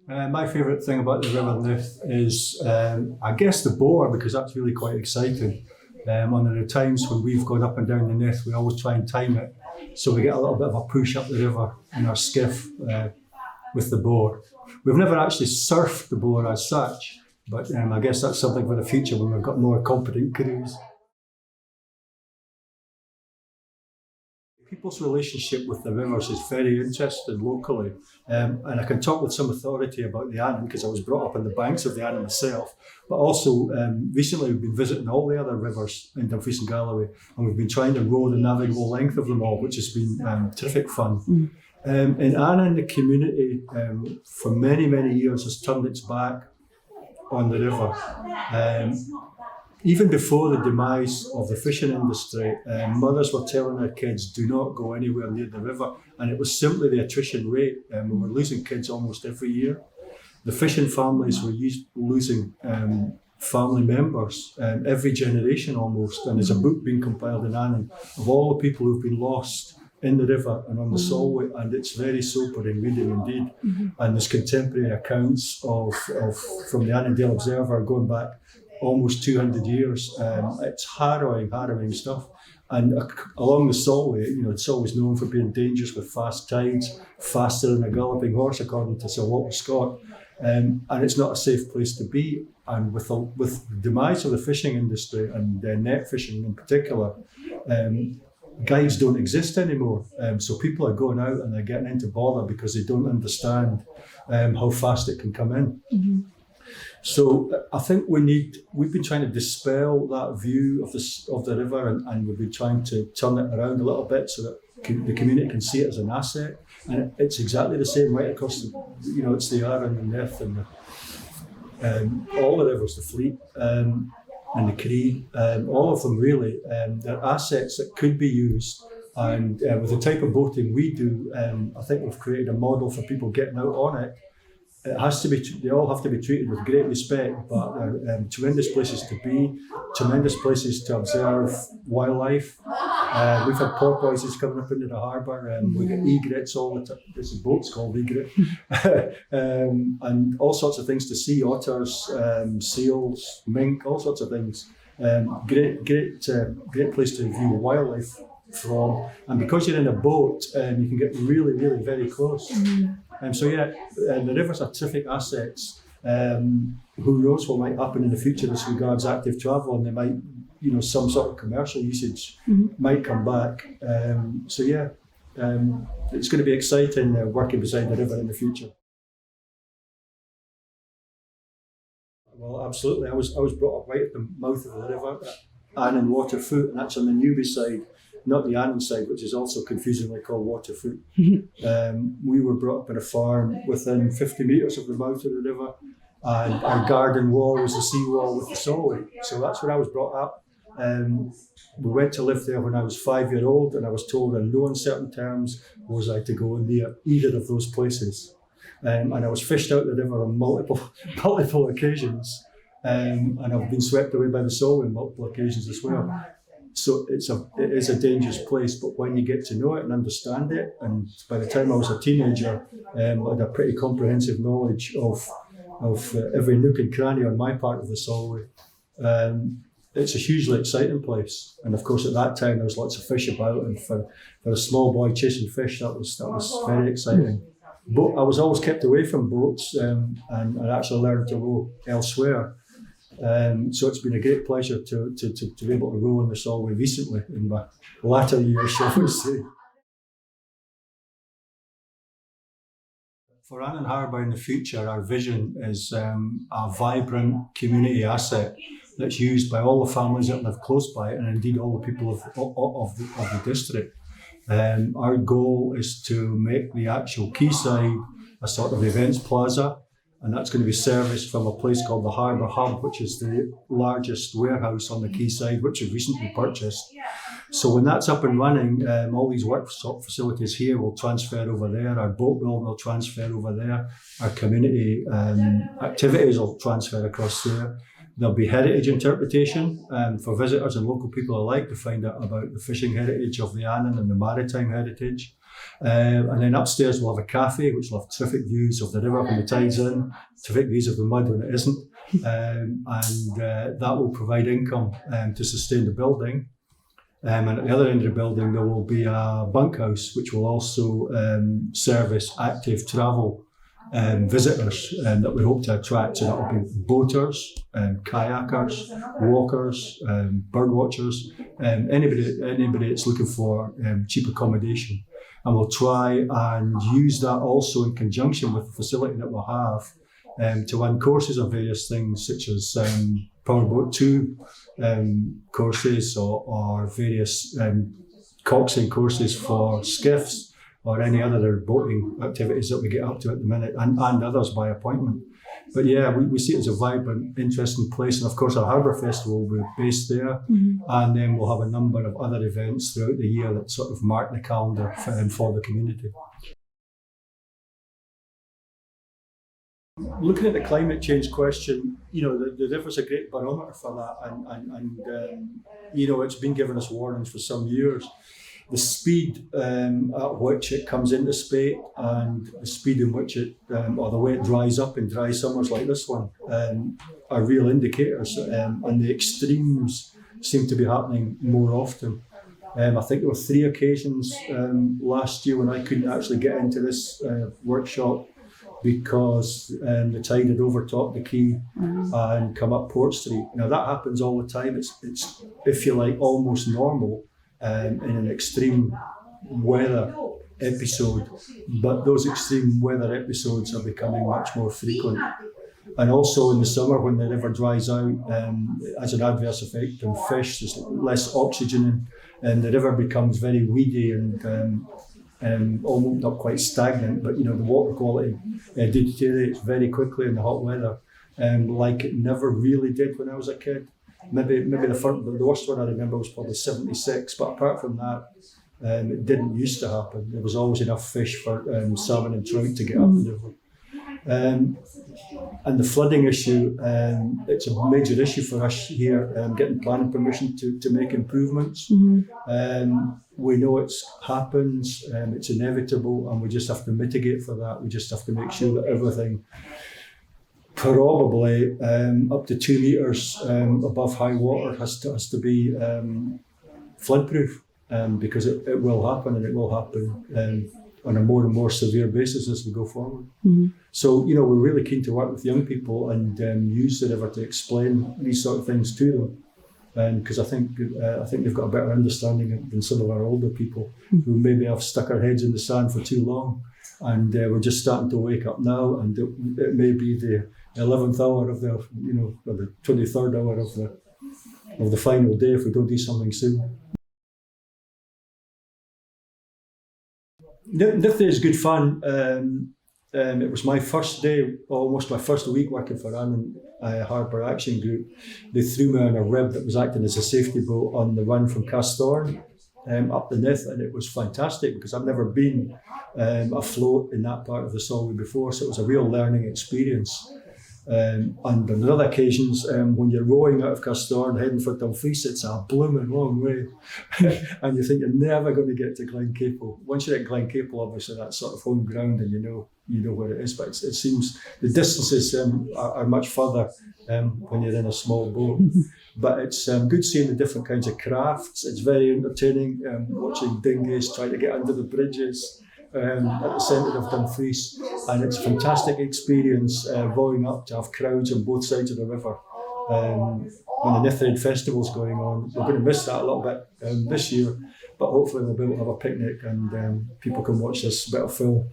My favourite thing about the River Nith is, I guess, the bore, because that's really quite exciting. On the times when we've gone up and down the Nith, we always try and time it so we get a little bit of a push up the river in our skiff with the bore. We've never actually surfed the bore as such, but I guess that's something for the future when we've got more competent crews. People's relationship with the rivers is very interesting locally, and I can talk with some authority about the Annan because I was brought up on the banks of the Annan myself, but also recently we've been visiting all the other rivers in Dumfries and Galloway, and we've been trying to row the navigable length of them all, which has been terrific fun. In Annan, the community for many, many years has turned its back on the river. Even before the demise of the fishing industry, mothers were telling their kids, do not go anywhere near the river. And it was simply the attrition rate. We were losing kids almost every year. The fishing families were losing family members every generation almost. And there's a book being compiled in Annan of all the people who've been lost in the river and on the Solway, and it's very sobering reading indeed. And there's contemporary accounts from the Annandale Observer going back almost 200 years. It's harrowing stuff. And along the Solway, it's always known for being dangerous with fast tides, faster than a galloping horse, according to Sir Walter Scott. And it's not a safe place to be. And with the demise of the fishing industry and net fishing in particular, guides don't exist anymore. So people are going out and they're getting into bother because they don't understand how fast it can come in. So I think we've been trying to dispel that view of the river, and we've been trying to turn it around a little bit so that the community can see it as an asset. And it's exactly the same right across it's the Arran and the Nith and all the rivers, the Fleet and the Cree, all of them really, they're assets that could be used. And with the type of boating we do, I think we've created a model for people getting out on it. It has to be. They all have to be treated with great respect, but they're tremendous places to be, tremendous places to observe wildlife. We've had porpoises coming up into the harbour, we get egrets all the time. There's a boat's called egret, and all sorts of things to see: otters, seals, mink, all sorts of things. Great place to view wildlife from, and because you're in a boat, you can get really, really very close. The rivers are terrific assets. Who knows what might happen in the future as regards active travel, and they might, some sort of commercial usage might come back. It's going to be exciting working beside the river in the future. Well, absolutely. I was brought up right at the mouth of the river, Annan Waterfoot, and that's on the Newby side. Not the Annan side, which is also confusingly called Waterfoot. We were brought up in a farm within 50 metres of the mouth of the river, and our garden wall was the sea wall with the Solway. So that's where I was brought up. We went to live there when I was 5 years old, and I was told in no uncertain terms was I to go near either of those places. And I was fished out the river on multiple occasions, and I've been swept away by the Solway on multiple occasions as well. So it is a dangerous place, but when you get to know it and understand it, and by the time I was a teenager, I had a pretty comprehensive knowledge of every nook and cranny on my part of the Solway. It's a hugely exciting place, and of course at that time there was lots of fish about, and for a small boy chasing fish, that was very exciting. But I was always kept away from boats, and I actually learned to row elsewhere. So it's been a great pleasure to be able to row in the Solway recently in my latter years, shall we say. For Annan Harbour in the future, our vision is a vibrant community asset that's used by all the families that live close by it, and indeed all the people of the district. Our goal is to make the actual quayside a sort of events plaza, and that's going to be serviced from a place called the Harbour Hub, which is the largest warehouse on the quayside, which we've recently purchased. So when that's up and running, all these workshop facilities here will transfer over there, our boat building will transfer over there, our community activities will transfer across there. There'll be heritage interpretation for visitors and local people alike to find out about the fishing heritage of the Annan and the maritime heritage. And then upstairs we'll have a cafe, which will have terrific views of the river when the tide's in, terrific views of the mud when it isn't. And that will provide income to sustain the building. And at the other end of the building, there will be a bunkhouse, which will also service active travel visitors that we hope to attract. So that will be boaters, kayakers, walkers, bird watchers, anybody that's looking for cheap accommodation. And we'll try and use that also in conjunction with the facility that we'll have to run courses on various things, such as Powerboat 2 courses or various coxswain courses for skiffs or any other boating activities that we get up to at the minute, and others by appointment. But yeah, we see it as a vibrant, interesting place. And of course, our Harbour Festival will be based there. And then we'll have a number of other events throughout the year that sort of mark the calendar for the community. Looking at the climate change question, the river's a great barometer for that, and it's been giving us warnings for some years. The speed at which it comes into spate and the speed in which it, or the way it dries up in dry summers like this one, are real indicators, and the extremes seem to be happening more often. I think there were 3 occasions last year when I couldn't actually get into this workshop because the tide had overtopped the quay and come up Port Street. Now that happens all the time. It's if you like, almost normal in an extreme weather episode, but those extreme weather episodes are becoming much more frequent. And also in the summer when the river dries out, it has an adverse effect on fish. There's less oxygen and the river becomes very weedy and almost not quite stagnant, but the water quality deteriorates very quickly in the hot weather, like it never really did when I was a kid. Maybe the worst one I remember was probably 76, but apart from that, it didn't used to happen. There was always enough fish for salmon and trout to get up the river. And the flooding issue, it's a major issue for us here, getting planning permission to make improvements. We know it happens, it's inevitable, and we just have to mitigate for that. We just have to make sure that everything probably up to 2 metres above high water has to be flood-proof, because it will happen, and it will happen on a more and more severe basis as we go forward. So, we're really keen to work with young people and use the river to explain these sort of things to them, because I think they've got a better understanding than some of our older people who maybe have stuck our heads in the sand for too long, and we're just starting to wake up now, and it may be the 11th hour of the, or the 23rd hour of the final day if we don't do something soon. Nith is good fun. It was my first day, almost my first week working for Annan Harbour Action Group. They threw me on a rib that was acting as a safety boat on the run from Castorn up the Nith, and it was fantastic because I've never been afloat in that part of the Solway before, so it was a real learning experience. And on other occasions, when you're rowing out of Castorn heading for Dumfries, it's a blooming long way. And you think you're never going to get to Glencaple. Once you're at Glencaple, obviously that's sort of home ground and you know where it is, but it seems the distances are much further when you're in a small boat. But it's good seeing the different kinds of crafts. It's very entertaining watching dinghies try to get under the bridges at the centre of Dumfries, and it's a fantastic experience rowing up to have crowds on both sides of the river when the Nithraid Festival is going on. We're going to miss that a little bit this year, but hopefully we'll be able to have a picnic and people can watch this bit of film.